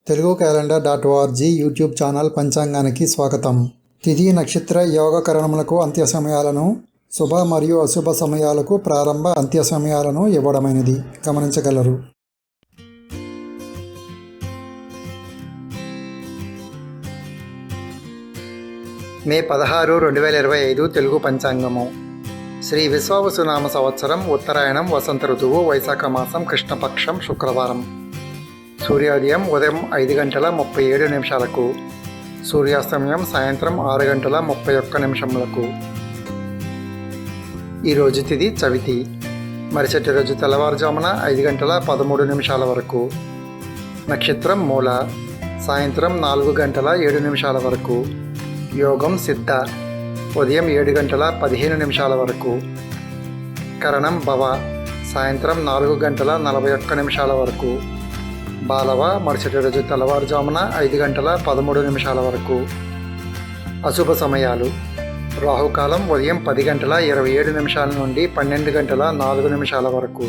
Telugu క్యాలెండర్.org YouTube channel పంచాంగానికి స్వాగతం. తిథి నక్షత్ర యోగకరణములకు అంత్య సమయాలను, శుభ మరియు అశుభ సమయాలకు ప్రారంభ అంత్య సమయాలను ఇవ్వడమైనది గమనించగలరు. మే 16, 2025 తెలుగు పంచాంగము. శ్రీ విశ్వావసునామ సంవత్సరం, ఉత్తరాయణం, వసంత ఋతువు, వైశాఖ మాసం, కృష్ణపక్షం, శుక్రవారం. సూర్యోదయం ఉదయం 5:37 సూర్యాస్తమయం సాయంత్రం 6:31 ఈరోజు తిథి చవితి. మరుసటి రోజు తెల్లవారుజామున 5:13 వరకు. నక్షత్రం మూల. సాయంత్రం 4:07 వరకు. యోగం సిద్ధ. ఉదయం 7:15 వరకు. కరణం భవ. సాయంత్రం 4:41 వరకు. బాలవ. మరుసటి రోజు తెల్లవారుజామున 5:13 వరకు. అశుభ సమయాలు. రాహుకాలం ఉదయం 10:27 నుండి 12:04 వరకు.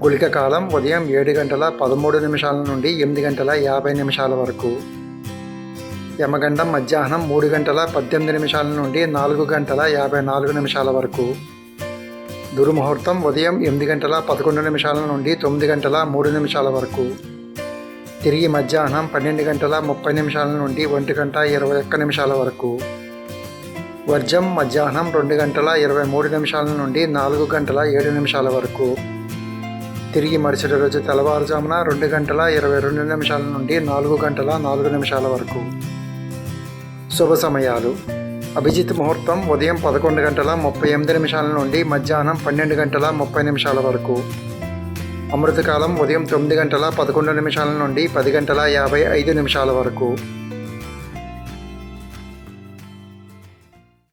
గుళిక కాలం ఉదయం 7:13 నుండి 8:50 వరకు. యమగండం మధ్యాహ్నం 3:18 నుండి 4:54 వరకు. దుర్ముహూర్తం ఉదయం 8:11 నుండి 9:03 వరకు. తిరిగి మధ్యాహ్నం 12:30 నుండి 1:21 వరకు. వర్జం మధ్యాహ్నం 2:23 నుండి 4:07 వరకు. తిరిగి మరుసటి రోజు తెల్లవారుజామున 2:22 నుండి 4:04 వరకు. శుభ సమయాలు. అభిజిత్ ముహూర్తం ఉదయం 11:38 నుండి మధ్యాహ్నం 12:30 వరకు. అమృతకాలం ఉదయం 9:11 నుండి 10:55 వరకు.